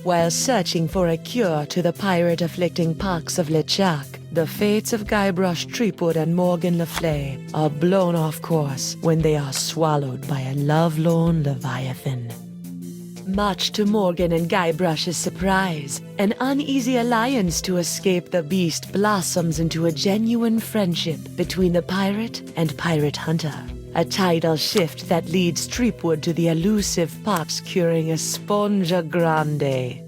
While searching for a cure to the pirate-afflicting pox of LeChuck, the fates of Guybrush Threepwood and Morgan Le Fay are blown off course when they are swallowed by a lovelorn leviathan. Much to Morgan and Guybrush's surprise, an uneasy alliance to escape the beast blossoms into a genuine friendship between the pirate and pirate hunter. A tidal shift that leads Threepwood to the elusive pox-curing Esponja Grande.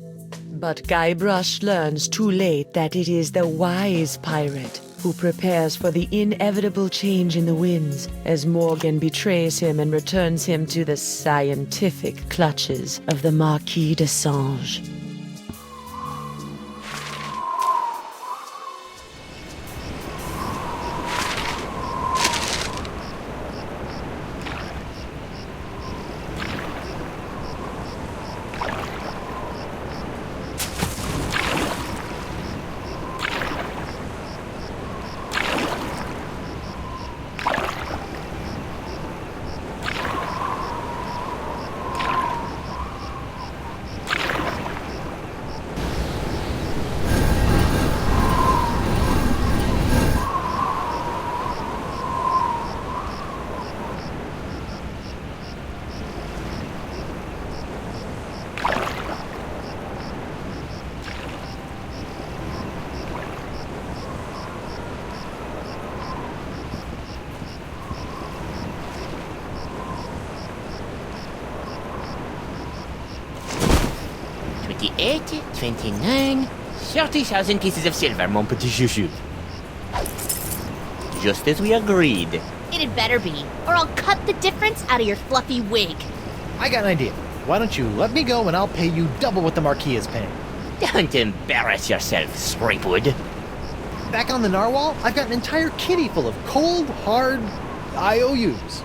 But Guybrush learns too late that it is the wise pirate who prepares for the inevitable change in the winds as Morgan betrays him and returns him to the scientific clutches of the Marquis de Sange. $28, $29, 30,000 pieces of silver, mon petit chouchou. Just as we agreed. It had better be, or I'll cut the difference out of your fluffy wig. I got an idea. Why don't you let me go and I'll pay you double what the Marquis is paying? Don't embarrass yourself, Threepwood. Back on the narwhal, I've got an entire kitty full of cold, hard IOUs.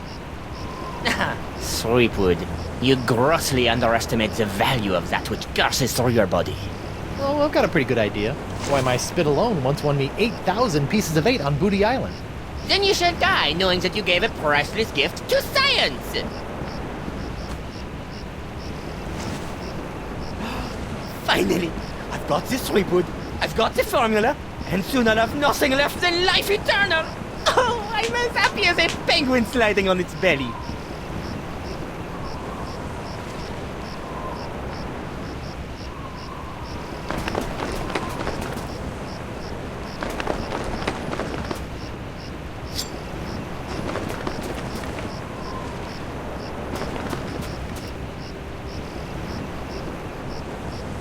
Threepwood, you grossly underestimate the value of that which gushes through your body. Oh, I've got a pretty good idea. Why, my spit alone once won me 8,000 pieces of 8 on Booty Island. Then you shall die knowing that you gave a priceless gift to science! Finally! I've got this, Threepwood. I've got the formula, and soon I'll have nothing left than life eternal! Oh, I'm as happy as a penguin sliding on its belly.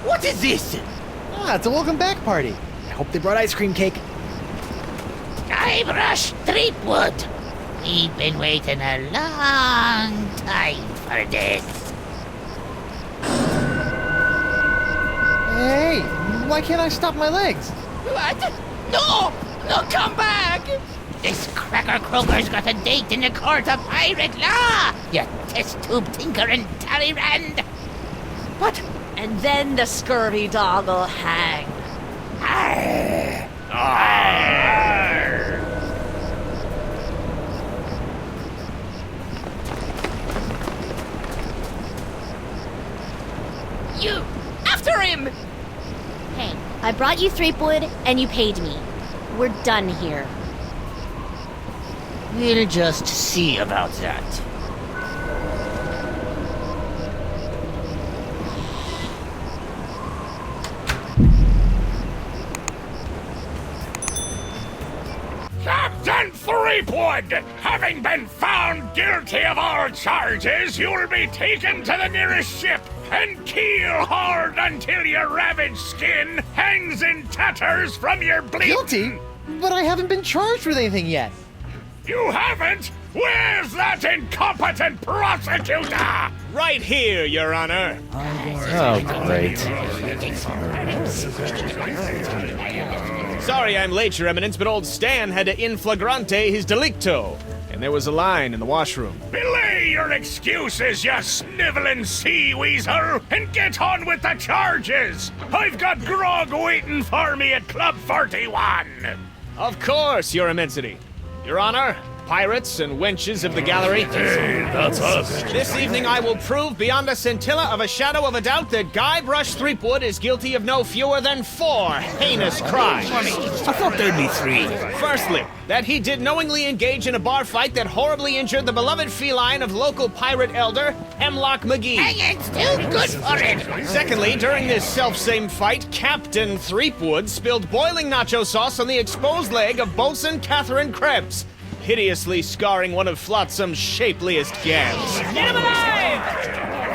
What is this? Ah, it's a welcome back party. I hope they brought ice cream cake. Guybrush Threepwood. We've been waiting a long time for this. Hey, why can't I stop my legs? What? No! No, come back! This cracker croaker's got a date in the court of pirate law, you test tube tinker and Talleyrand. What? And then the scurvy dog'll hang. Arr! Arr! You! After him! Hey, I brought you Threepwood, and you paid me. We're done here. We'll just see about that. Captain Threepwood, having been found guilty of all charges, you'll be taken to the nearest ship and keel hard until your ravaged skin hangs in tatters from your bleeding. Guilty? But I haven't been charged with anything yet. You haven't? Where's that incompetent prosecutor? Right here, Your Honor. Oh, great. Sorry I'm late, Your Eminence, but old Stan had to in flagrante his delicto, and there was a line in the washroom. Belay your excuses, you sniveling sea weasel, and get on with the charges. I've got grog waiting for me at Club 41. Of course, Your Immensity. Your Honor, pirates and wenches of the gallery. Hey, that's us. This evening I will prove beyond a scintilla of a shadow of a doubt that Guybrush Threepwood is guilty of no fewer than 4 heinous crimes. I thought there'd be 3. Firstly, that he did knowingly engage in a bar fight that horribly injured the beloved feline of local pirate elder, Hemlock McGee. Hanging's too good for it. Secondly, during this self-same fight, Captain Threepwood spilled boiling nacho sauce on the exposed leg of Bosun Catherine Krebs, hideously scarring one of Flotsam's shapeliest gams. Get him alive!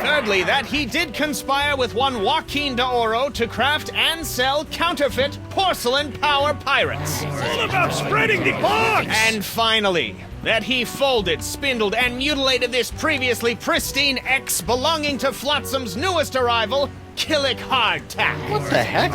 Thirdly, that he did conspire with one Joaquin de Oro to craft and sell counterfeit porcelain power pirates. All about spreading the box. And finally, that he folded, spindled, and mutilated this previously pristine X belonging to Flotsam's newest arrival, Killick Hardtack. What the heck?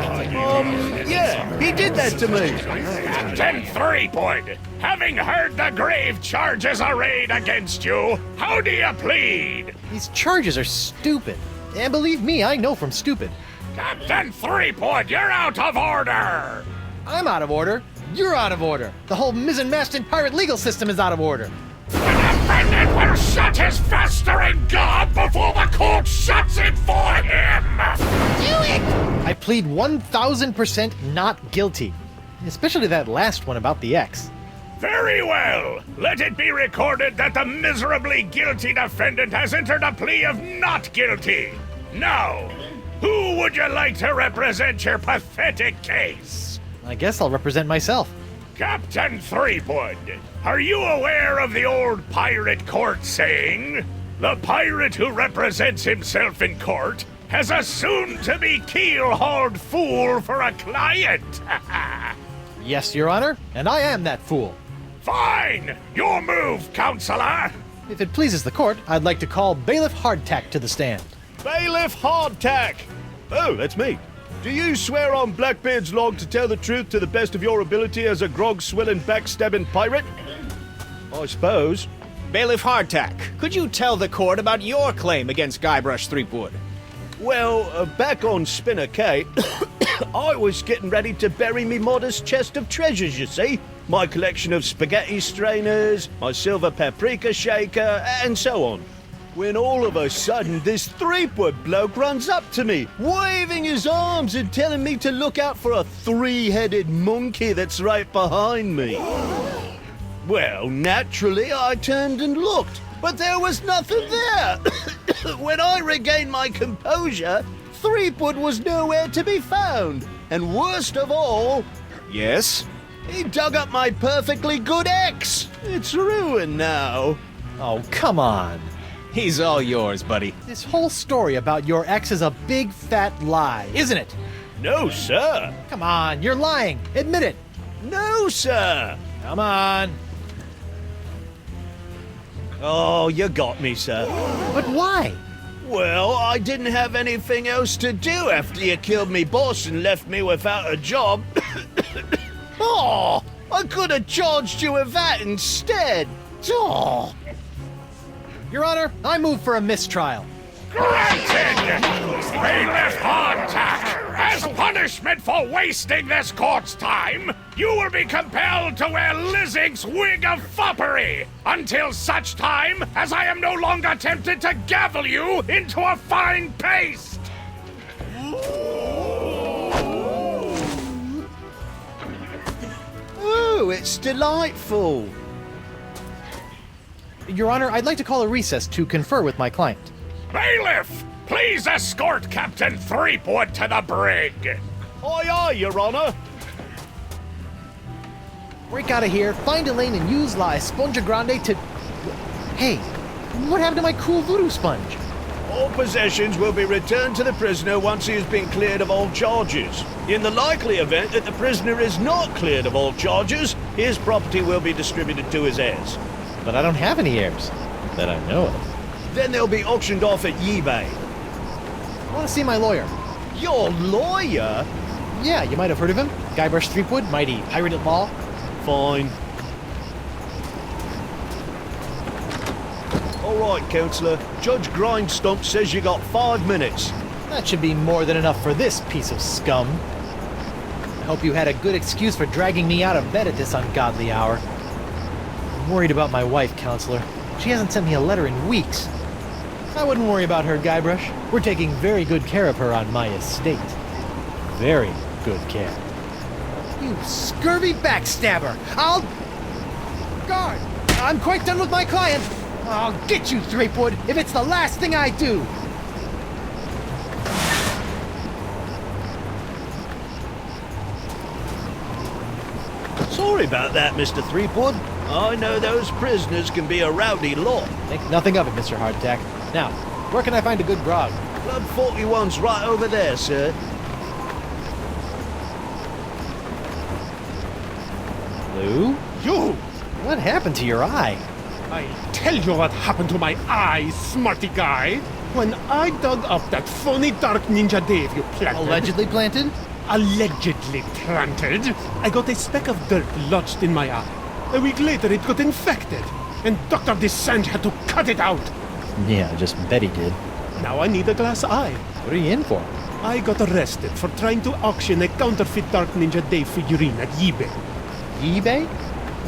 Yeah, he did that to me. Captain Threepwood, having heard the grave charges arrayed against you, how do you plead? These charges are stupid. And believe me, I know from stupid. Captain Threepwood, you're out of order! I'm out of order. You're out of order. The whole mizzen-masted pirate legal system is out of order. The defendant will shut his festering gob before the court shuts it for him! Do it! I plead 1000% not guilty. Especially that last one about the X. Very well. Let it be recorded that the miserably guilty defendant has entered a plea of not guilty. Now, who would you like to represent your pathetic case? I guess I'll represent myself. Captain Threepwood, are you aware of the old pirate court saying, the pirate who represents himself in court has a soon-to-be keel-hauled fool for a client? Yes, Your Honor, and I am that fool. Fine! Your move, Counselor! If it pleases the court, I'd like to call Bailiff Hardtack to the stand. Bailiff Hardtack! Oh, that's me. Do you swear on Blackbeard's log to tell the truth to the best of your ability as a grog-swilling, backstabbing pirate? I suppose. Bailiff Hardtack, could you tell the court about your claim against Guybrush Threepwood? Well, back on Spinner Cay, I was getting ready to bury me modest chest of treasures, you see. My collection of spaghetti strainers, my silver paprika shaker, and so on. When all of a sudden this Threepwood bloke runs up to me, waving his arms and telling me to look out for a 3-headed monkey that's right behind me. Well, naturally, I turned and looked, but there was nothing there. When I regained my composure, Threepwood was nowhere to be found. And worst of all... Yes? He dug up my perfectly good X. It's ruined now. Oh, come on. He's all yours, buddy. This whole story about your ex is a big fat lie, isn't it? No, sir. Come on, you're lying. Admit it. No, sir. Come on. Oh, you got me, sir. But why? Well, I didn't have anything else to do after you killed me boss and left me without a job. Oh, I could have charged you with that instead. Oh. Your Honor, I move for a mistrial. Granted! Bailiff Hardtack, as punishment for wasting this court's time, you will be compelled to wear Lizzig's wig of foppery until such time as I am no longer tempted to gavel you into a fine paste! Ooh, it's delightful. Your Honor, I'd like to call a recess to confer with my client. Bailiff, please escort Captain Threepwood to the brig. Aye, aye, Your Honor. Break out of here, find a lane, and use La Esponja Grande to... Hey, what happened to my cool voodoo sponge? All possessions will be returned to the prisoner once he has been cleared of all charges. In the likely event that the prisoner is not cleared of all charges, his property will be distributed to his heirs. But I don't have any heirs that I know of. Then they'll be auctioned off at eBay. I want to see my lawyer. Your lawyer? Yeah, you might have heard of him. Guybrush Threepwood, mighty pirate at law. Fine. All right, Counselor. Judge Grindstump says you got 5 minutes. That should be more than enough for this piece of scum. I hope you had a good excuse for dragging me out of bed at this ungodly hour. worried about my wife, Counselor. She hasn't sent me a letter in weeks. I wouldn't worry about her, Guybrush. We're taking very good care of her on my estate. Very good care. You scurvy backstabber! I'll... Guard! I'm quite done with my client. I'll get you, Threepwood, if it's the last thing I do! Sorry about that, Mr. Threepwood. I know those prisoners can be a rowdy lot. Think nothing of it, Mr. Hardtack. Now, where can I find a good grog? Club 41's right over there, sir. Lou? You! What happened to your eye? I'll tell you what happened to my eye, smarty guy. When I dug up that phony Dark Ninja Dave you planted... Allegedly planted? Allegedly planted, I got a speck of dirt lodged in my eye. A week later, it got infected, and Dr. Desange had to cut it out. Yeah, just bet he did. Now I need a glass eye. What are you in for? I got arrested for trying to auction a counterfeit Dark Ninja Dave figurine at eBay. eBay?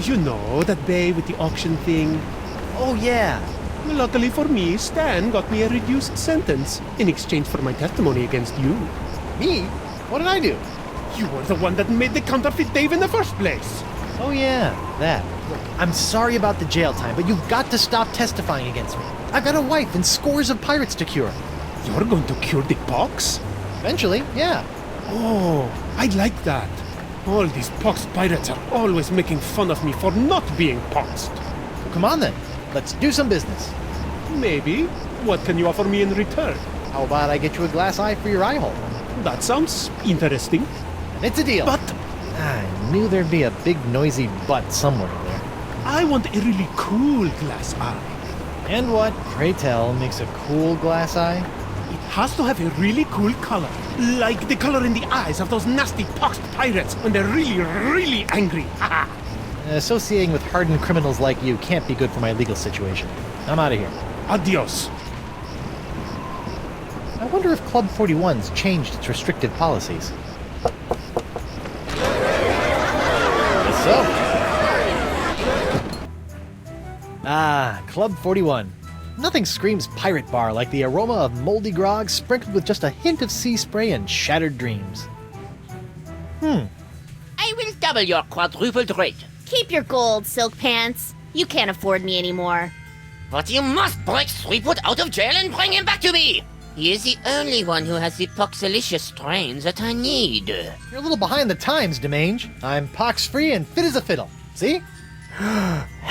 You know, that bay with the auction thing. Oh, yeah. Luckily for me, Stan got me a reduced sentence in exchange for my testimony against you. Me? What did I do? You were the one that made the counterfeit Dave in the first place. Oh, yeah, that. Look, I'm sorry about the jail time, but you've got to stop testifying against me. I've got a wife and scores of pirates to cure. You're going to cure the pox? Eventually, yeah. Oh, I like that. All these poxed pirates are always making fun of me for not being poxed. Well, come on then. Let's do some business. Maybe. What can you offer me in return? How about I get you a glass eye for your eye hole? That sounds interesting. And it's a deal. But I knew there'd be a big noisy butt somewhere there. I want a really cool glass eye. And what, pray tell, makes a cool glass eye? It has to have a really cool color. Like the color in the eyes of those nasty poxed pirates when they're really, really angry. Haha. Associating with hardened criminals like you can't be good for my legal situation. I'm out of here. Adios. I wonder if Club 41's changed its restrictive policies. So. Ah, Club 41. Nothing screams pirate bar like the aroma of moldy grog sprinkled with just a hint of sea spray and shattered dreams. I will double your quadrupled rate. Keep your gold, Silk Pants. You can't afford me anymore. But you must break Threepwood out of jail and bring him back to me. He is the only one who has the poxalicious strains that I need. You're a little behind the times, Demange. I'm pox-free and fit as a fiddle. See?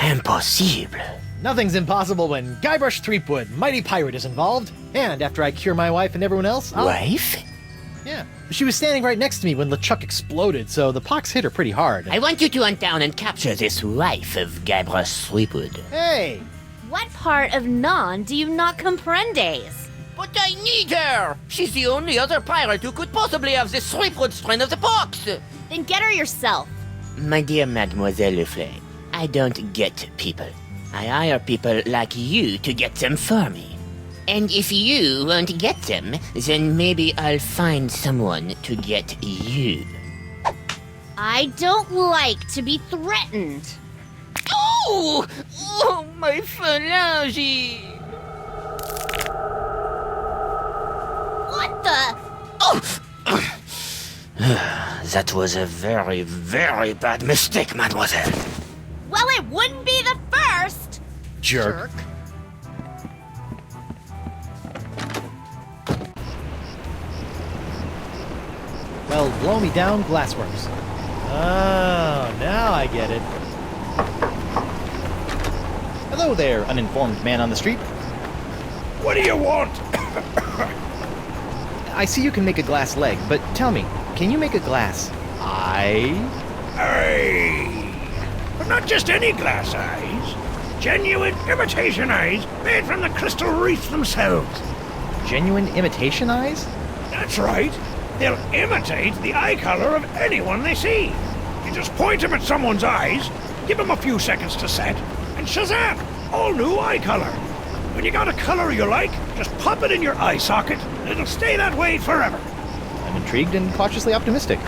Impossible. Nothing's impossible when Guybrush Threepwood, mighty pirate, is involved. And after I cure my wife and everyone else, I'll... Wife? Yeah. She was standing right next to me when LeChuck exploded, so the pox hit her pretty hard. I want you to hunt down and capture this wife of Guybrush Threepwood. Hey! What part of non do you not comprendes? But I need her! She's the only other pirate who could possibly have the Threepwood strain of the pox! Then get her yourself. My dear Mademoiselle Leflay, I don't get people. I hire people like you to get them for me. And if you won't get them, then maybe I'll find someone to get you. I don't like to be threatened. Oh! Oh, my phalange! What the? Oh! That was a very, very bad mistake, mademoiselle. Well, it wouldn't be the first. Jerk. Well, blow me down, Glassworks. Oh, now I get it. Hello there, uninformed man on the street. What do you want? I see you can make a glass leg, but tell me, can you make a glass eye? Aye. But not just any glass eyes. Genuine imitation eyes made from the crystal wreaths themselves. Genuine imitation eyes? That's right. They'll imitate the eye color of anyone they see. You just point them at someone's eyes, give them a few seconds to set, and shazam! All new eye color. When you got a color you like, just pop it in your eye socket, and it'll stay that way forever. I'm intrigued and cautiously optimistic.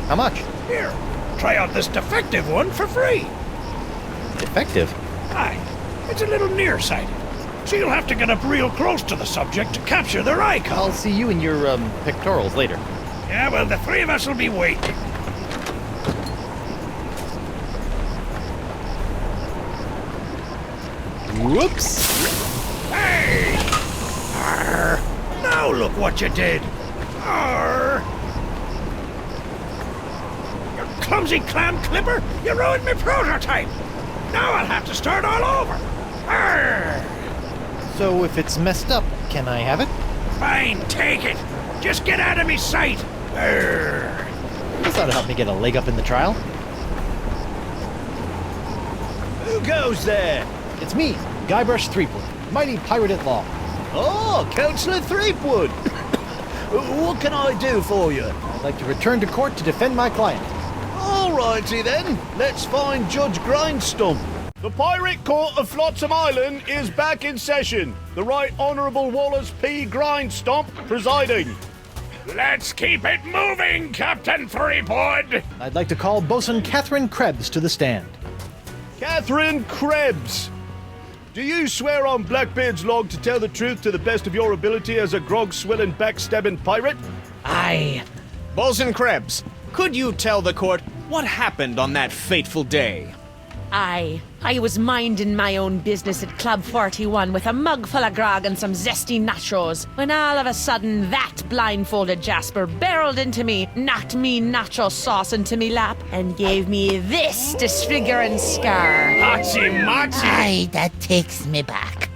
How much? Here, try out this defective one for free. Defective? Aye, it's a little nearsighted. So you'll have to get up real close to the subject to capture their eye I'll color. see you in your, pectorals later. Yeah, well, the three of us will be waiting. Whoops! Hey! Arr! Now look what you did! Arr! You clumsy clam clipper! You ruined my prototype! Now I'll have to start all over! Arr! So if it's messed up, can I have it? Fine, take it! Just get out of me sight! Arr! This ought to help me get a leg up in the trial. Who goes there? It's me, Guybrush Threepwood, mighty pirate at law. Oh, Councillor Threepwood. What can I do for you? I'd like to return to court to defend my client. All righty then. Let's find Judge Grindstump. The Pirate Court of Flotsam Island is back in session. The Right Honourable Wallace P. Grindstump presiding. Let's keep it moving, Captain Threepwood! I'd like to call Bosun Catherine Krebs to the stand. Catherine Krebs. Do you swear on Blackbeard's log to tell the truth to the best of your ability as a grog-swilling, backstabbing pirate? Aye. Bosun Krebs, could you tell the court what happened on that fateful day? I was minding my own business at Club 41 with a mug full of grog and some zesty nachos, when all of a sudden that blindfolded Jasper barreled into me, knocked me nacho sauce into me lap, and gave me this disfiguring scar. Hachi machi! Aye, that takes me back.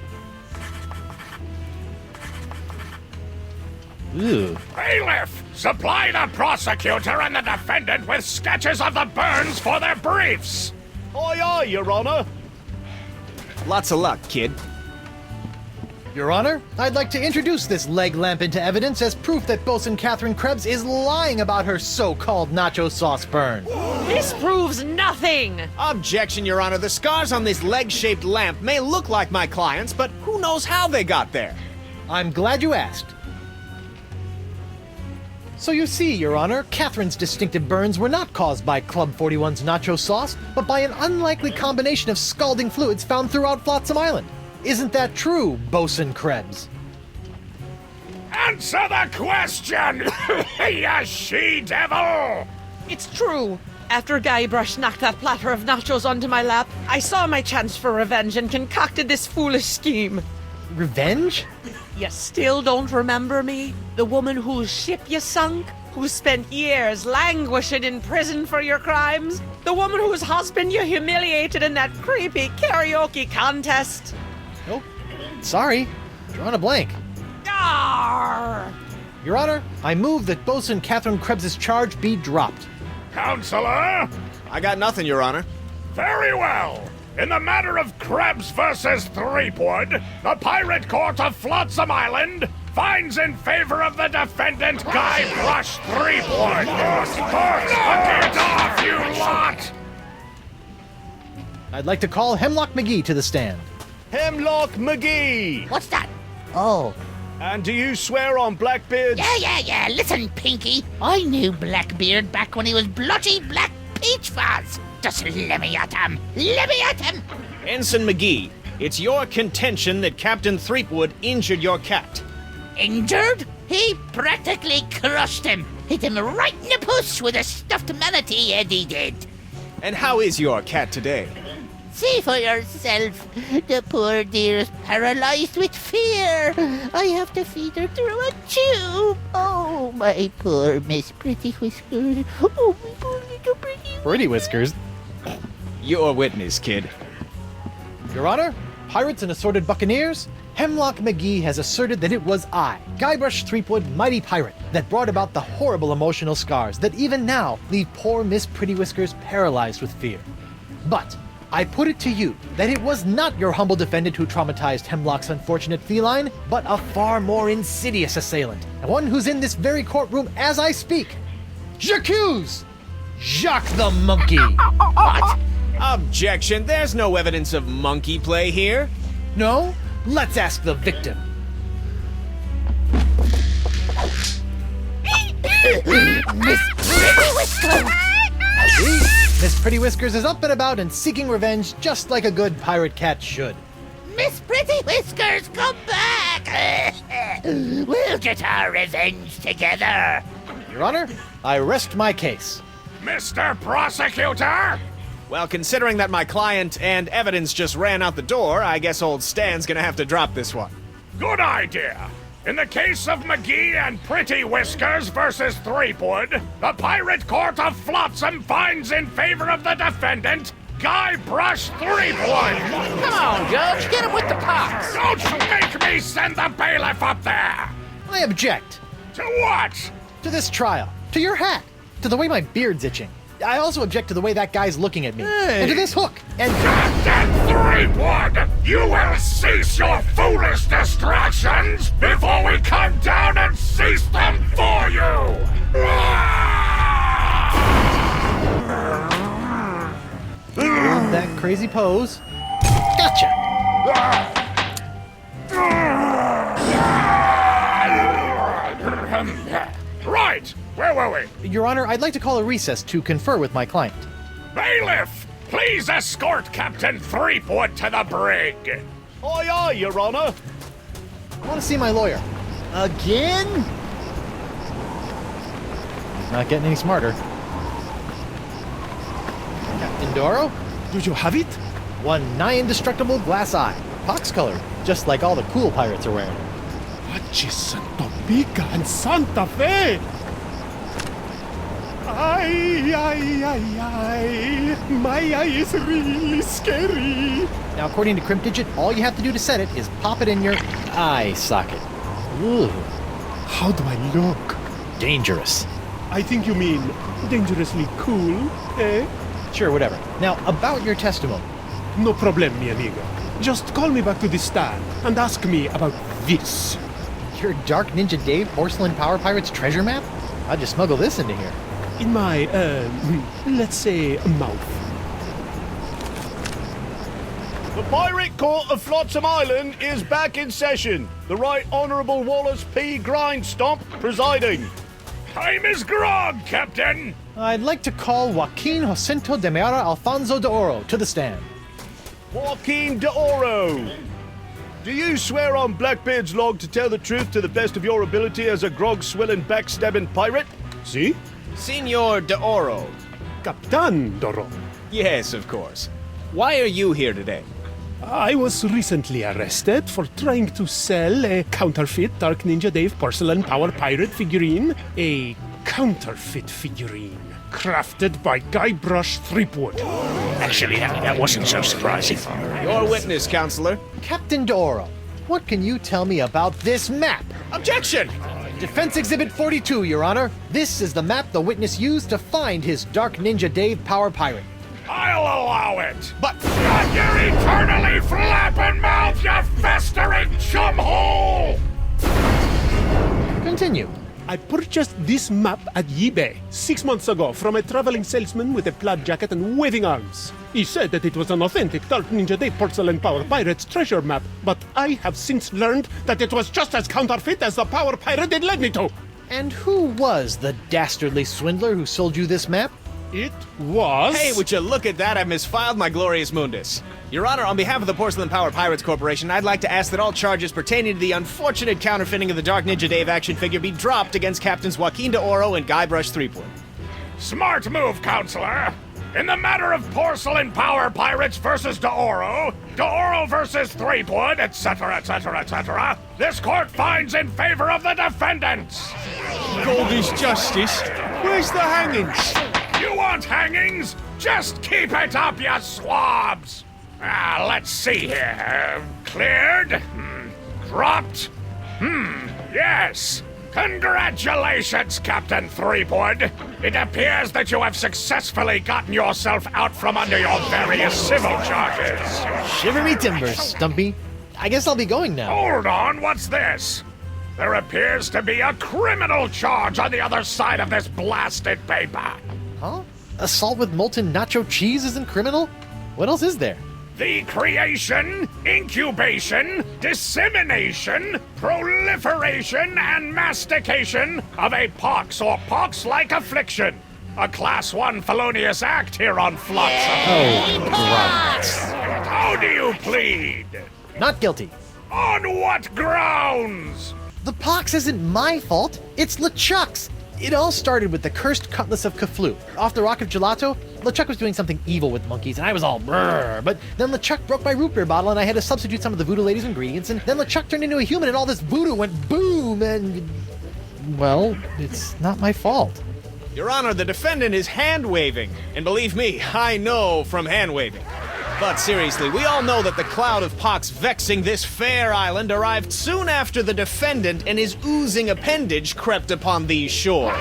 Ooh. Bailiff, supply the prosecutor and the defendant with sketches of the burns for their briefs! Aye, aye, Your Honour. Lots of luck, kid. Your Honor, I'd like to introduce this leg lamp into evidence as proof that Bosun Catherine Krebs is lying about her so-called nacho sauce burn. This proves nothing! Objection, Your Honor. The scars on this leg-shaped lamp may look like my client's, but who knows how they got there? I'm glad you asked. So you see, Your Honor, Catherine's distinctive burns were not caused by Club 41's nacho sauce, but by an unlikely combination of scalding fluids found throughout Flotsam Island. Isn't that true, Bosun Krebs? Answer the question, you she-devil! It's true. After Guybrush knocked that platter of nachos onto my lap, I saw my chance for revenge and concocted this foolish scheme. Revenge? You still don't remember me? The woman whose ship you sunk? Who spent years languishing in prison for your crimes? The woman whose husband you humiliated in that creepy karaoke contest? Oh, sorry. Drawing a blank. Arr! Your Honor, I move that Bosun Catherine Krebs' charge be dropped. Counselor? I got nothing, Your Honor. Very well. In the matter of Krebs versus Threepwood, the Pirate Court of Flotsam Island finds in favor of the defendant Guybrush Threepwood. Knock it off, you lot! I'd like to call Hemlock McGee to the stand. Hemlock McGee. What's that? Oh. And do you swear on Blackbeard's... Yeah. Listen, Pinky. I knew Blackbeard back when he was blotchy Black Peach Fuzz. Just let me at him. Ensign McGee, it's your contention that Captain Threepwood injured your cat. Injured? He practically crushed him. Hit him right in the puss with a stuffed manatee, Eddie did. And how is your cat today? See for yourself. The poor dear is paralyzed with fear. I have to feed her through a tube. Oh, my poor Miss Pretty Whiskers. Oh, my poor little Pretty. Pretty Whiskers. You're a witness, kid. Your Honor, pirates and assorted buccaneers, Hemlock McGee has asserted that it was I, Guybrush Threepwood, mighty pirate, that brought about the horrible emotional scars that even now leave poor Miss Pretty Whiskers paralyzed with fear. But I put it to you that it was not your humble defendant who traumatized Hemlock's unfortunate feline, but a far more insidious assailant, and one who's in this very courtroom as I speak. J'accuse Jacques the Monkey! What? Objection, there's no evidence of monkey play here. No? Let's ask the victim. Miss Pretty Whiskers. Miss Pretty Whiskers is up and about and seeking revenge just like a good pirate cat should. Miss Pretty Whiskers, come back! We'll get our revenge together. Your Honor, I rest my case. Mr. Prosecutor? Well, considering that my client and evidence just ran out the door, I guess old Stan's gonna have to drop this one. Good idea. In the case of McGee and Pretty Whiskers versus Threepwood, the Pirate Court of Flotsam finds in favor of the defendant, Guybrush Threepwood. Come on, Judge, get him with the pox. Don't make me send the bailiff up there. I object To what? to this trial, to your hat, to the way my beard's itching. I also object to the way that guy's looking at me, and to this hook, and... Captain Threepwood, you will cease your foolish distractions before we come down and cease them for you! that crazy pose. Gotcha! Right, where were we? Your Honor, I'd like to call a recess to confer with my client. Bailiff, please escort Captain Threepwood to the brig. Aye, aye, Your Honor. I want to see my lawyer. Again? He's not getting any smarter. Captain Doro? Do you have it? One nigh indestructible glass eye. Pox colored, just like all the cool pirates are wearing. Achis, Topica, and Santa Fe! Ay, ay, ay, ay. My eye is really scary. Now, according to Crimp Digit, all you have to do to set it is pop it in your eye socket. Ooh, How do I look? dangerous. I think you mean dangerously cool, eh? Sure, whatever. Now, about your testimony. No problem, mi amigo. Just call me back to the stand and ask me about this. Your Dark Ninja Dave Porcelain Power Pirates treasure map? I'll just smuggle this into here. In my, let's say, mouth. The Pirate Court of Flotsam Island is back in session. The Right Honourable Wallace P. Grindstomp presiding. Time is grog, Captain. I'd like to call Joaquin Jacinto de Meara Alfonso de Oro to the stand. Joaquin de Oro. Do you swear on Blackbeard's log to tell the truth to the best of your ability as a grog-swilling, backstabbing pirate? See? Senor de Oro. Captain Doro. Yes, of course. Why are you here today? I was recently arrested for trying to sell a counterfeit Dark Ninja Dave Porcelain Power Pirate figurine. A counterfeit figurine crafted by Guybrush Threepwood. Actually, that wasn't so surprising. Your witness, counselor. Captain de Oro, what can you tell me about this map? Objection! Defense Exhibit 42, Your Honor. This is the map the witness used to find his Dark Ninja Dave Power Pirate. I'll allow it. But shut your eternally flapping mouth, you festering chumhole! Continue. I purchased this map at eBay 6 months ago from a traveling salesman with a plaid jacket and waving arms. He said that it was an authentic Dark Ninja Dave Porcelain Power Pirate's treasure map, but I have since learned that it was just as counterfeit as the Power Pirate it led me to. And who was the dastardly swindler who sold you this map? It was... Hey, would you look at that? I misfiled my glorious mundus. Your Honor, on behalf of the Porcelain Power Pirates Corporation, I'd like to ask that all charges pertaining to the unfortunate counterfeiting of the Dark Ninja Dave action figure be dropped against Captains Joaquin de Oro and Guybrush Threepwood. Smart move, counselor. In the matter of Porcelain Power Pirates versus de Oro versus Threepwood, etc., etc., etc., this court finds in favor of the defendants. God is justice. Where's the hangings? You want hangings? Just keep it up, you swabs! Let's see here. Cleared? Dropped? Yes. Congratulations, Captain Threepwood. It appears that you have successfully gotten yourself out from under your various civil charges. Shiver me timbers, Stumpy. I guess I'll be going now. Hold on, what's this? There appears to be a criminal charge on the other side of this blasted paper. Huh? Assault with molten nacho cheese isn't criminal? What else is there? The creation, incubation, dissemination, proliferation, and mastication of a pox or pox-like affliction. A Class 1 felonious act here on Flotsam. Oh, gross. How do you plead? Not guilty. On what grounds? The pox isn't my fault. It's LeChuck's. It all started with the cursed cutlass of Kaflu. Off the Rock of Gelato, LeChuck was doing something evil with monkeys, and I was all brrr. But then LeChuck broke my root beer bottle, and I had to substitute some of the Voodoo Lady's ingredients, and then LeChuck turned into a human, and all this voodoo went boom, and... well, it's not my fault. Your Honor, the defendant is hand-waving. And believe me, I know from hand-waving. But seriously, we all know that the cloud of pox vexing this fair island arrived soon after the defendant and his oozing appendage crept upon these shores.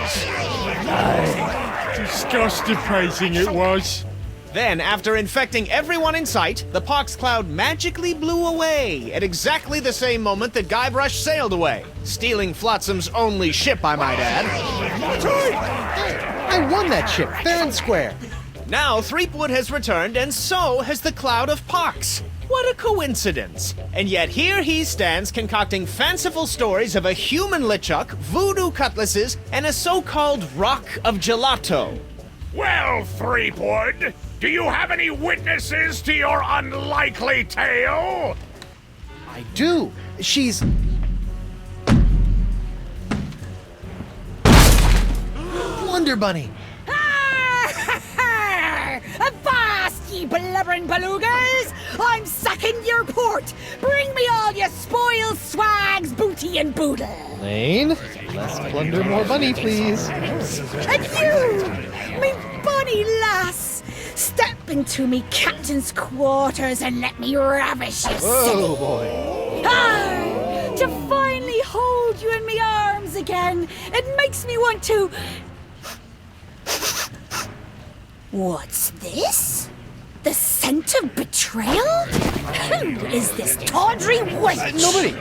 Disgusting it was. Then, after infecting everyone in sight, the pox cloud magically blew away at exactly the same moment that Guybrush sailed away, stealing Flotsam's only ship, I might add. I won that ship, fair and square. Now, Threepwood has returned, and so has the cloud of pox. What a coincidence. And yet here he stands concocting fanciful stories of a human LeChuck, voodoo cutlasses, and a so-called Rock of Gelato. Well, Threepwood, do you have any witnesses to your unlikely tale? I do. She's... Wonder Bunny. Avast, ye blubbering belugas! I'm sacking your port! Bring me all your spoils, swags, booty, and boodle! Lane, less plunder, more bunny, please. And you, me bonny lass, step into me captain's quarters and let me ravish you, silly. Oh, boy. Ah, to finally hold you in me arms again, it makes me want to... What's this? The scent of betrayal? Who is this tawdry wench? Nobody.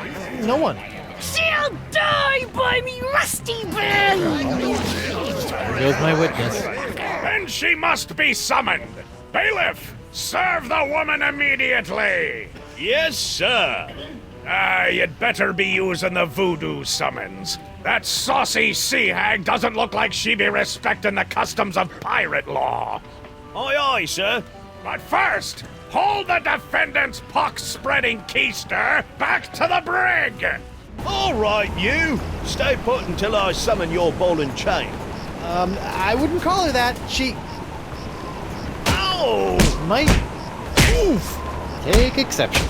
No one. She'll die by me rusty blade! There goes my witness. Then she must be summoned. Bailiff, serve the woman immediately. Yes, sir. You'd better be using the voodoo summons. That saucy sea hag doesn't look like she be respecting the customs of pirate law. Aye, aye, sir. But first, hold the defendant's pox-spreading keister back to the brig! All right, you. Stay put until I summon your ball and chain. I wouldn't call her that. She Ow! might... Oof. Take exception.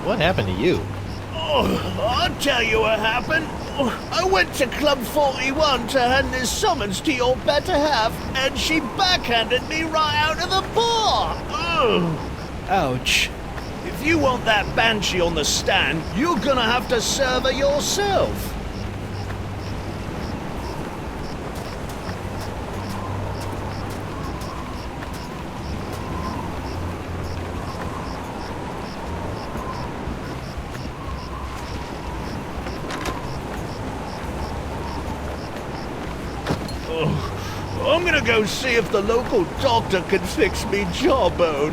What happened to you? Oh, I'll tell you what happened. I went to Club 41 to hand this summons to your better half, and she backhanded me right out of the bar. Ugh. Ouch. If you want that banshee on the stand, you're gonna have to serve her yourself. I'm gonna go see if the local doctor can fix me jawbone.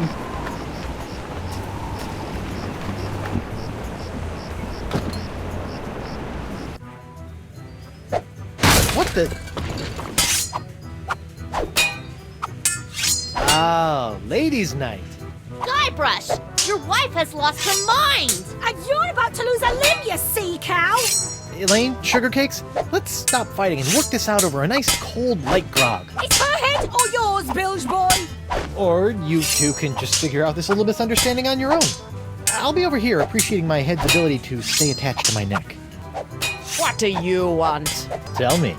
What the... Oh, ladies' night. Guybrush, your wife has lost her mind! And you're about to lose a limb, you sea cow! Elaine, sugar cakes, let's stop fighting and work this out over a nice cold light grog. It's her head or yours, bilge boy! Or you two can just figure out this little misunderstanding on your own. I'll be over here appreciating my head's ability to stay attached to my neck. What do you want? Tell me,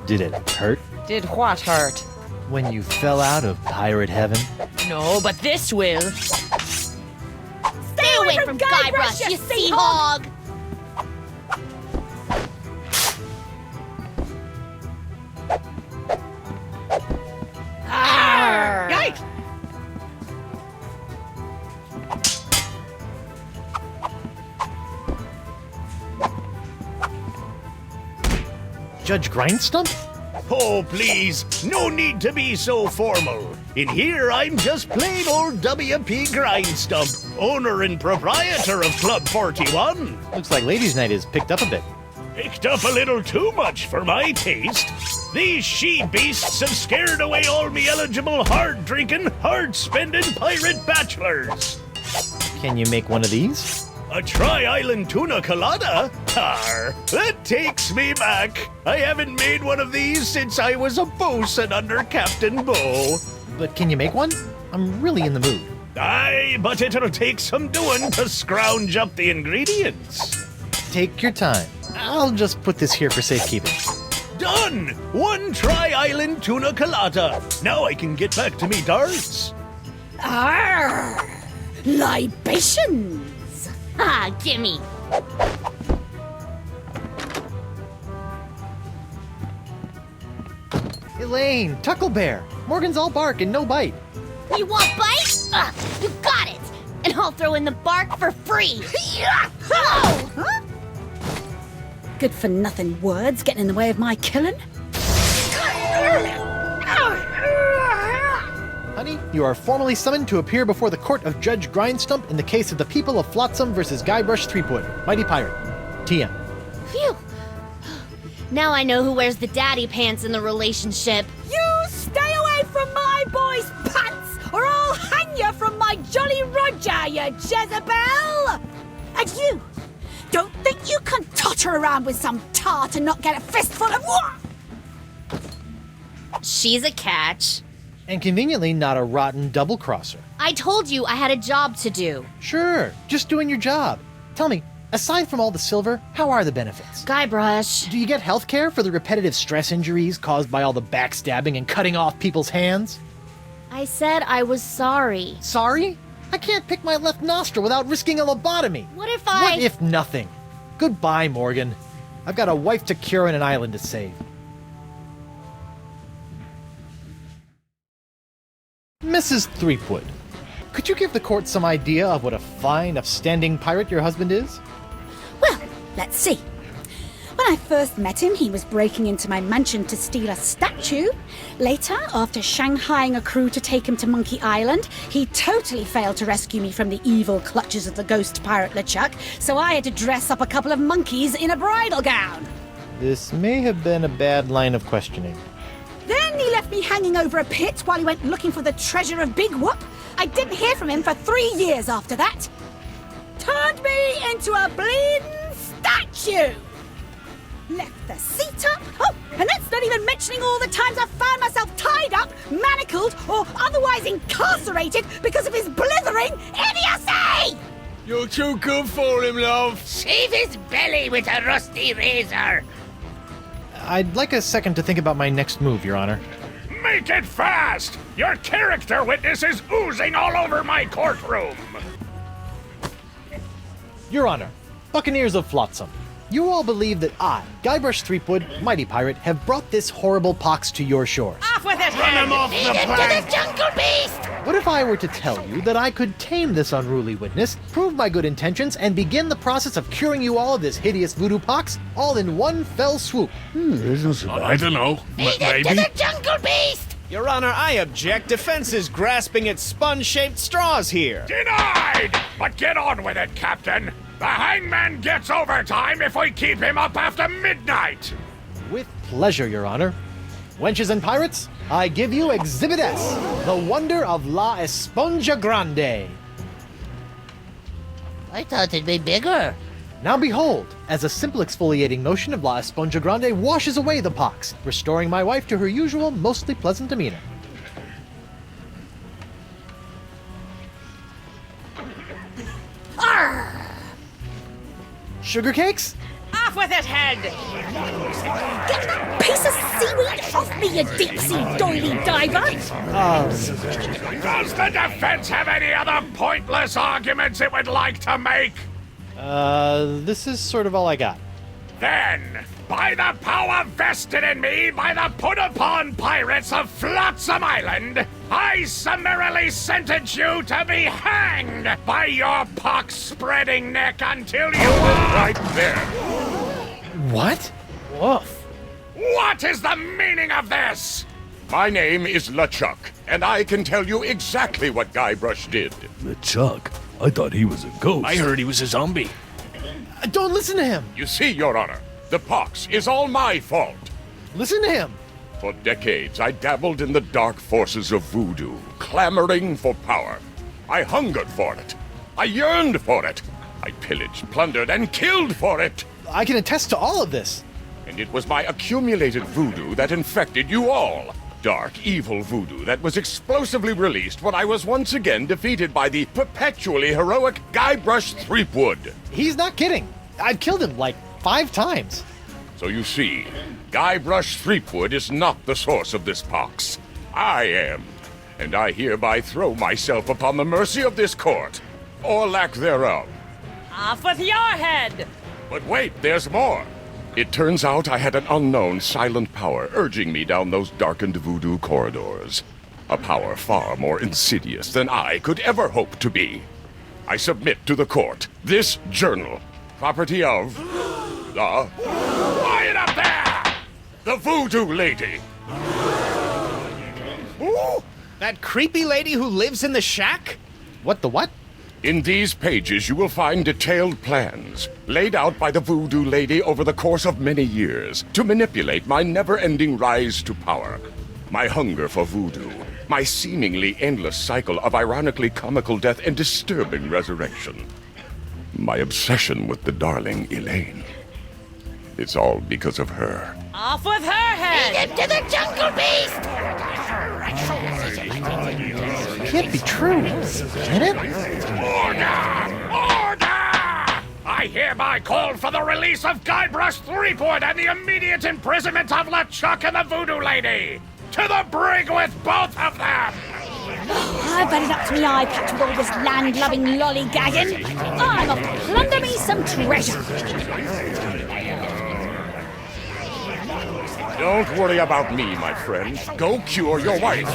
did it hurt Did what hurt? when you fell out of pirate heaven? No, but this will. Stay away from Guybrush, you sea hog! Yikes! Judge Grindstump? Oh, please, no need to be so formal. In here, I'm just plain old W.P. Grindstump, owner and proprietor of Club 41. Looks like ladies' night is picked up a bit. Picked up a little too much for my taste. These she-beasts have scared away all me eligible hard-drinking, hard-spending pirate bachelors. Can you make one of these? A Tri-Island Tuna Colada? Arr, that takes me back. I haven't made one of these since I was a bosun under Captain Bo. But can you make one? I'm really in the mood. Aye, but it'll take some doing to scrounge up the ingredients. Take your time. I'll just put this here for safekeeping. Done! One Tri-Island Tuna Colada. Now I can get back to me darts. Arr! Libations! Ah, gimme. Elaine, Tucklebear. Morgan's all bark and no bite. You want bite? You got it. And I'll throw in the bark for free. Oh! Huh? Good for nothing words getting in the way of my killing. Honey, you are formally summoned to appear before the court of Judge Grindstump in the case of the people of Flotsam versus Guybrush Threepwood, Mighty Pirate. TM. Phew. Now I know who wears the daddy pants in the relationship. You stay away from my boy's pants, or I'll hang you from my Jolly Roger, you Jezebel! And you, don't think you can totter around with some tart and not get a fistful of what? She's a catch. And conveniently not a rotten double-crosser. I told you I had a job to do. Sure, just doing your job. Tell me, aside from all the silver, how are the benefits? Guybrush. Do you get health care for the repetitive stress injuries caused by all the backstabbing and cutting off people's hands? I said I was sorry. Sorry? I can't pick my left nostril without risking a lobotomy. What if What if nothing? Goodbye, Morgan. I've got a wife to cure and an island to save. Mrs. Threepwood, could you give the court some idea of what a fine, upstanding pirate your husband is? Well, let's see. When I first met him, he was breaking into my mansion to steal a statue. Later, after shanghaiing a crew to take him to Monkey Island, he totally failed to rescue me from the evil clutches of the ghost pirate LeChuck, so I had to dress up a couple of monkeys in a bridal gown. This may have been a bad line of questioning. Then he left me hanging over a pit while he went looking for the treasure of Big Whoop. I didn't hear from him for 3 years after that. Turned me into a bleeding statue. Left the seat up. Oh, and that's not even mentioning all the times I've found myself tied up, manacled, or otherwise incarcerated because of his blithering idiocy! You're too good for him, love. Shave his belly with a rusty razor. I'd like a second to think about my next move, Your Honor. Make it fast! Your character witness is oozing all over my courtroom. Your Honor, Buccaneers of Flotsam, you all believe that I, Guybrush Threepwood, Mighty Pirate, have brought this horrible pox to your shores. Off with it! Run him off the plank! To the jungle beast! What if I were to tell you that I could tame this unruly witness, prove my good intentions, and begin the process of curing you all of this hideous voodoo pox, all in one fell swoop? I don't know. Maybe. To the jungle beast! Your Honor, I object. Defense is grasping at sponge-shaped straws here. Denied! But get on with it, Captain. The hangman gets overtime if we keep him up after midnight. With pleasure, Your Honor. Wenches and pirates, I give you Exhibit S, the wonder of La Esponja Grande. I thought it'd be bigger. Now behold, as a simple exfoliating motion of La Esponja Grande washes away the pox, restoring my wife to her usual, mostly pleasant demeanor. Arr! Sugar cakes? Off with it, head! Get that piece of seaweed off me, you deep-sea doily diver! Does the defense have any other pointless arguments it would like to make? This is sort of all I got. Then, by the power vested in me by the put-upon pirates of Flotsam Island, I summarily sentence you to be hanged by your pox-spreading neck until you are... Right there. What? Woof. What is the meaning of this? My name is LeChuck, and I can tell you exactly what Guybrush did. LeChuck? I thought he was a ghost. I heard he was a zombie. Don't listen to him! You see, Your Honor, The pox is all my fault. Listen to him. For decades, I dabbled in the dark forces of voodoo, clamoring for power. I hungered for it. I yearned for it. I pillaged, plundered, and killed for it. I can attest to all of this. And it was my accumulated voodoo that infected you all. Dark, evil voodoo that was explosively released when I was once again defeated by the perpetually heroic Guybrush Threepwood. He's not kidding. I've killed him like 5 times. So you see, Guybrush Threepwood is not the source of this pox. I am. And I hereby throw myself upon the mercy of this court, or lack thereof. Off with your head! But wait, there's more. It turns out I had an unknown silent power urging me down those darkened voodoo corridors. A power far more insidious than I could ever hope to be. I submit to the court this journal, property of the... Quiet up there! The Voodoo Lady! Ooh, that creepy lady who lives in the shack? What the what? In these pages you will find detailed plans, laid out by the Voodoo Lady over the course of many years, to manipulate my never-ending rise to power. My hunger for voodoo, my seemingly endless cycle of ironically comical death and disturbing resurrection. My obsession with the darling Elaine. It's all because of her. Off with her head! Lead him to the jungle beast! Can't be true, can it? Order! Order! I hereby call for the release of Guybrush Threepwood and the immediate imprisonment of LeChuck and the Voodoo Lady! To the brig with both of them! I've had it up to me eye patch with all this land-loving lollygagging. I'm off to plunder me some treasure. Don't worry about me, my friend. Go cure your wife.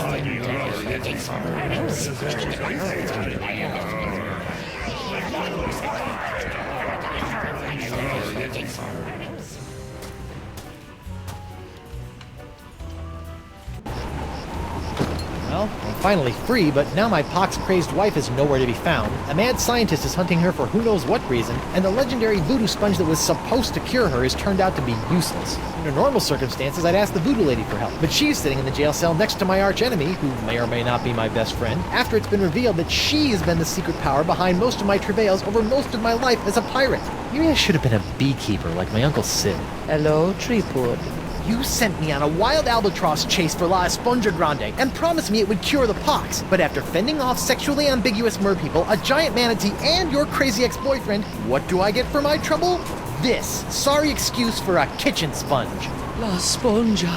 Well, I'm finally free, but now my pox-crazed wife is nowhere to be found. A mad scientist is hunting her for who knows what reason, and the legendary voodoo sponge that was supposed to cure her has turned out to be useless. Under normal circumstances, I'd ask the voodoo lady for help, but she's sitting in the jail cell next to my archenemy, who may or may not be my best friend, after it's been revealed that she has been the secret power behind most of my travails over most of my life as a pirate. Maybe I should have been a beekeeper like my Uncle Sid. Hello, Threepwood. You sent me on a wild albatross chase for La Esponja Grande and promised me it would cure the pox. But after fending off sexually ambiguous merpeople, a giant manatee, and your crazy ex-boyfriend, what do I get for my trouble? This sorry excuse for a kitchen sponge. La Sponja.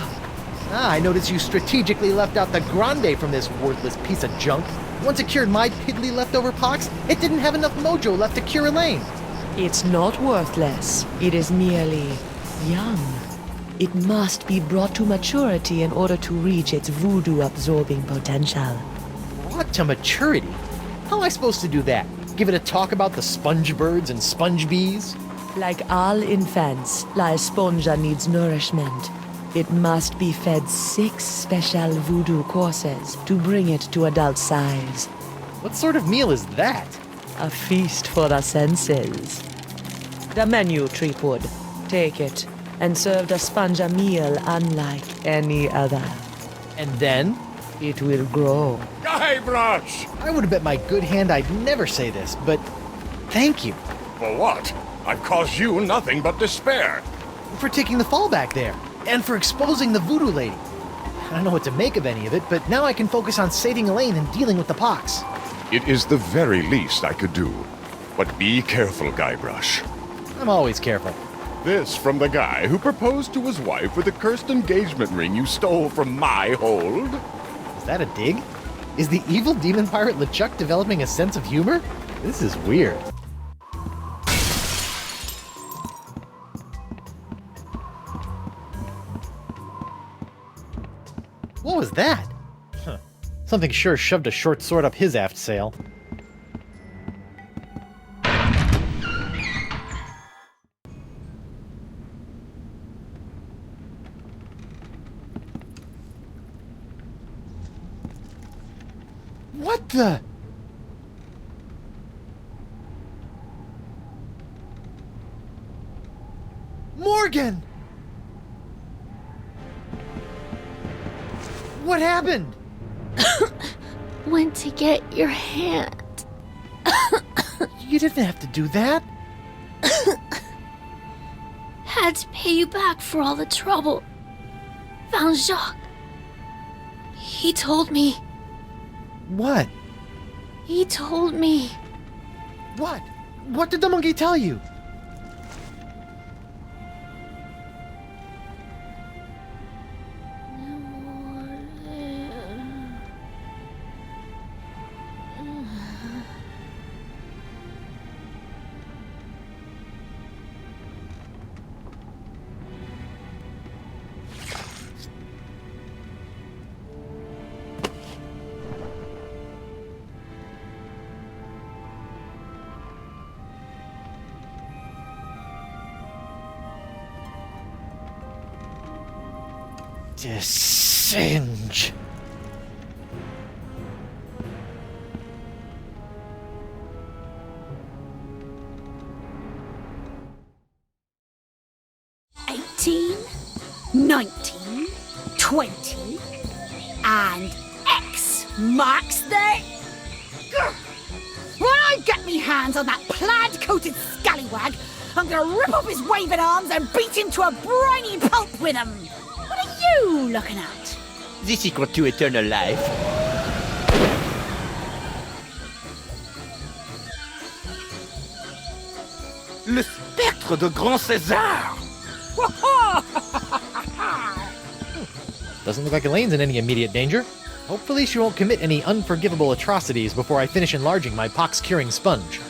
Ah, I notice you strategically left out the Grande from this worthless piece of junk. Once it cured my piddly leftover pox, it didn't have enough mojo left to cure Elaine. It's not worthless. It is merely young. It must be brought to maturity in order to reach its voodoo-absorbing potential. Brought to maturity? How am I supposed to do that? Give it a talk about the sponge birds and sponge bees? Like all infants, La Esponja needs nourishment. It must be fed 6 special voodoo courses to bring it to adult size. What sort of meal is that? A feast for the senses. The menu, Threepwood. Take it, and serve the sponge a meal unlike any other. And then? It will grow. Guybrush! I would have bet my good hand I'd never say this, but thank you For what? I've caused you nothing but despair. for taking the fall back there, and for exposing the voodoo lady. I don't know what to make of any of it, but now I can focus on saving Elaine and dealing with the pox. It is the very least I could do. But be careful, Guybrush. I'm always careful. This from the guy who proposed to his wife with a cursed engagement ring you stole from my hold? Is that a dig? Is the evil demon pirate LeChuck developing a sense of humor? This is weird. What was that? Huh. Something sure shoved a short sword up his aft sail. What the? Morgan! What happened? Went to get your hand. You didn't have to do that. Had to pay you back for all the trouble. Found Jacques. He told me. What? He told me. What? What did the monkey tell you? Singe. $18, $19, $20, and X marks the... Grr. When I get me hands on that plaid-coated scallywag, I'm gonna rip off his waving arms and beat him to a briny pulp with them. What are you looking at? The secret to eternal life. Le spectre de Grand César! Doesn't look like Elaine's in any immediate danger. Hopefully she won't commit any unforgivable atrocities before I finish enlarging my pox-curing sponge.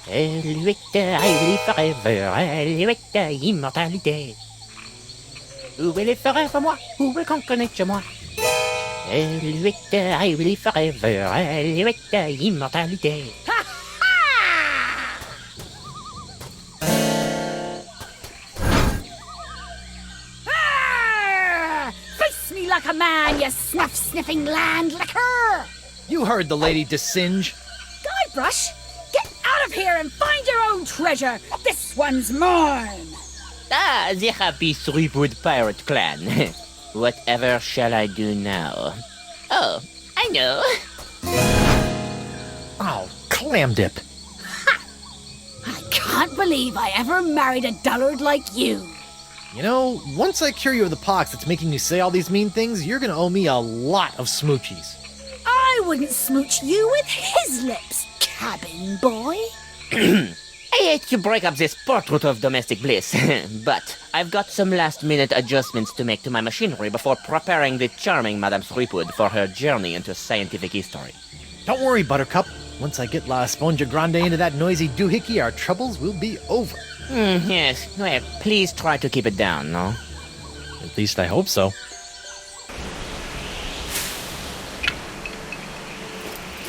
Enrich, I will live forever. Enrich, immortalité. Who will live forever, moi? Who will conquer nature, moi? Enrich, I will live forever. Enrich, immortalité. Face me like a man, you snuff-sniffing land-licker! You heard the lady, Desinge. Guybrush, get out of here and find your own treasure! This one's mine! Ah, the happy Threepwood pirate clan. Whatever shall I do now? Oh, I know. Oh, clam dip. I can't believe I ever married a dullard like you. You know, once I cure you of the pox that's making you say all these mean things, you're gonna owe me a lot of smoochies. I wouldn't smooch you with his lips, cabin boy. I hate to break up this portrait of domestic bliss, but I've got some last-minute adjustments to make to my machinery before preparing the charming Madame Threepwood for her journey into scientific history. Don't worry, Buttercup. Once I get La Esponja Grande into that noisy doohickey, our troubles will be over. Yes, well, please try to keep it down, no? At least I hope so.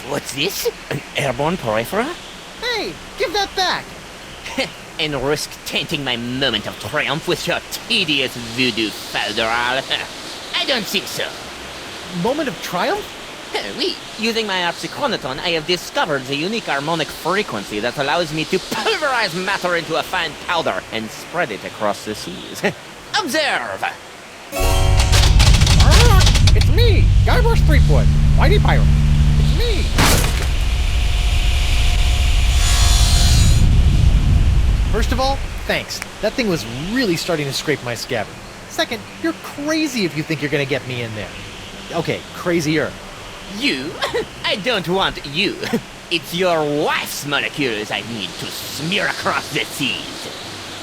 What's this? An airborne porifera? Hey, give that back! And risk tainting my moment of triumph with your tedious voodoo falderal? I don't think so. Moment of triumph? Oui, using my harpsichronoton, I have discovered the unique harmonic frequency that allows me to pulverize matter into a fine powder and spread it across the seas. Observe! It's me, Guybrush Threepwood, Mighty Pirate. It's me! First of all, thanks. That thing was really starting to scrape my scabbard. Second, you're crazy if you think you're gonna get me in there. Okay, crazier. You? I don't want you. It's your wife's molecules I need to smear across the seas.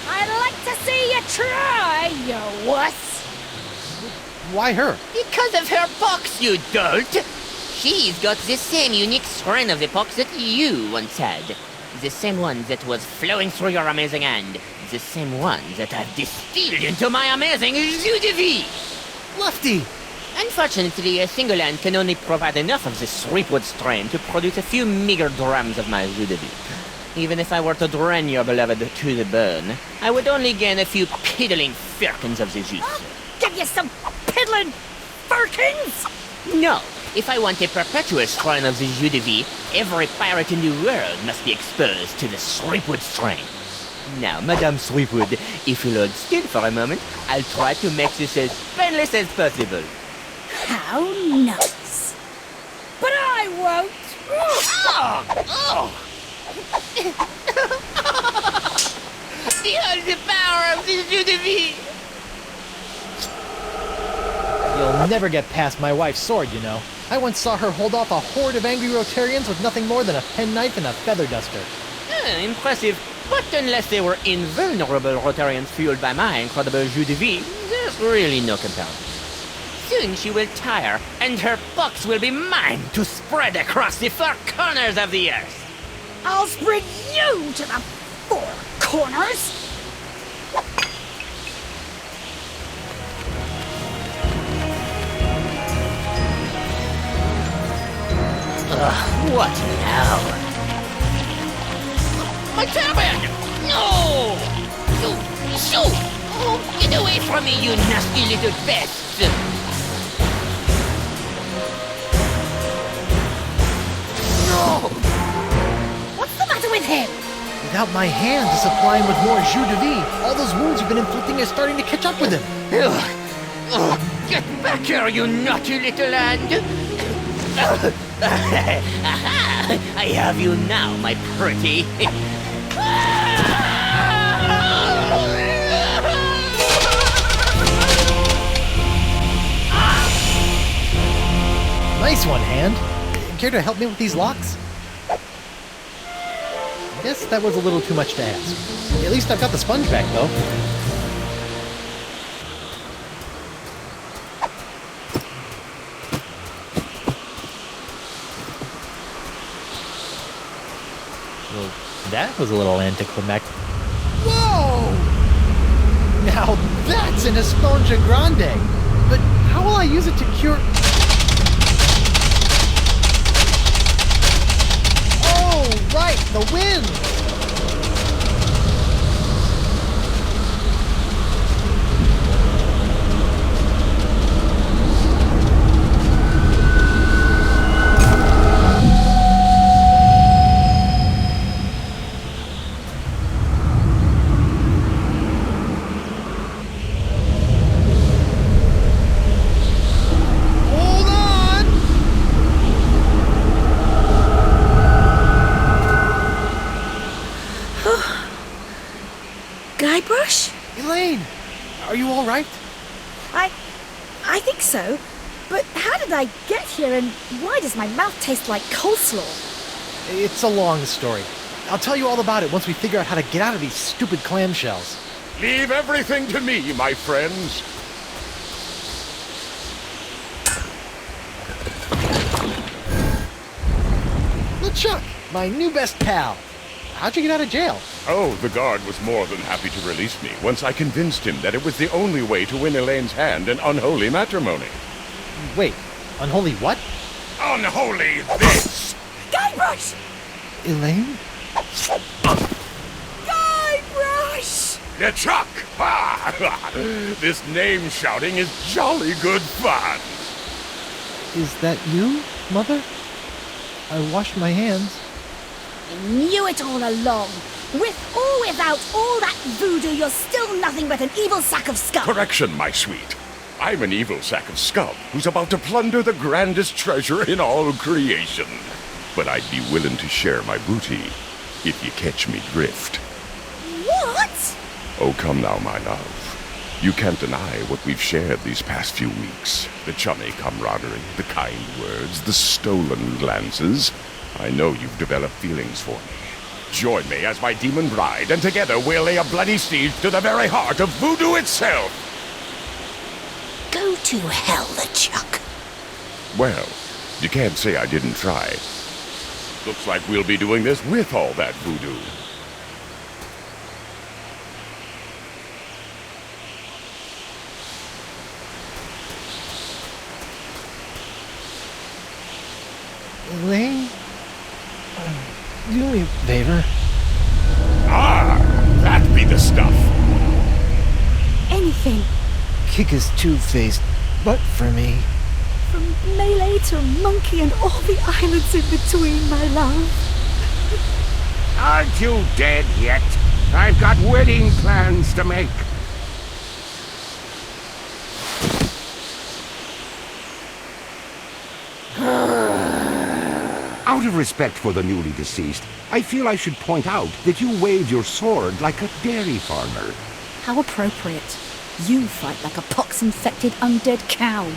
I'd like to see you try, you wuss. Why her? Because of her pox, you dolt! She's got the same unique strain of the pox that you once had. The same one that was flowing through your amazing hand. The same one that I've distilled into my amazing jus de vie. Lefty! Unfortunately, a single hand can only provide enough of this Threepwood strain to produce a few meager drams of my jus de vie. Even if I were to drain your beloved to the bone, I would only gain a few piddling firkins of the juice. Give you some piddling firkins? No, If I want a perpetual strain of the jus de vie, every pirate in the world must be exposed to the Threepwood strain. Now, Madame Threepwood, if you'll hold still for a moment, I'll try to make this as painless as possible. How nice. But I won't. Behold the power of the jus de vie! You'll never get past my wife's sword, you know. I once saw her hold off a horde of angry Rotarians with nothing more than a penknife and a feather duster. Impressive. But unless they were invulnerable Rotarians fueled by my incredible jus de vie, there's really no comparison. Soon she will tire, and her pox will be mine to spread across the four corners of the earth. I'll spread you to the four corners. What now? My turban! No! Shoo! Oh, get away from me, you nasty little pest! No! What's the matter with him? Without my hand to supply him with more jus de vie, all those wounds you've been inflicting are starting to catch up with him. Get back here, you naughty little hand! I have you now, my pretty. Nice one, Hand. Care to help me with these locks? I guess that was a little too much to ask. At least I've got the sponge back, though. Well, that was a little anticlimactic. Whoa! Now that's an Esponja Grande! But how will I use it to cure... Oh, right, the wind! Guybrush? Elaine! Are you alright? I think so. But how did I get here, and why does my mouth taste like coleslaw? It's a long story. I'll tell you all about it once we figure out how to get out of these stupid clamshells. Leave everything to me, my friends. LeChuck, my new best pal. How'd you get out of jail? Oh, the guard was more than happy to release me once I convinced him that it was the only way to win Elaine's hand in unholy matrimony. Wait, unholy what? Unholy this! Guybrush! Elaine? Guybrush! LeChuck! Ah! This name shouting is jolly good fun. Is that you, Mother? I washed my hands. I knew it all along. With or without all that voodoo, you're still nothing but an evil sack of scum. Correction, my sweet. I'm an evil sack of scum who's about to plunder the grandest treasure in all creation. But I'd be willing to share my booty if you catch me drift. What? Oh, come now, my love. You can't deny what we've shared these past few weeks. The chummy camaraderie, the kind words, the stolen glances. I know you've developed feelings for me. Join me as my demon bride, and together we'll lay a bloody siege to the very heart of voodoo itself! Go to hell, LeChuck. Well, you can't say I didn't try. Looks like we'll be doing this with all that voodoo. Elaine? Do me a favor. Ah! That be the stuff! Anything. Kick his two-faced butt for me. From Melee to Monkey and all the islands in between, my love. Aren't you dead yet? I've got wedding plans to make. Out of respect for the newly deceased, I feel I should point out that you wave your sword like a dairy farmer. How appropriate. You fight like a pox-infected undead cow.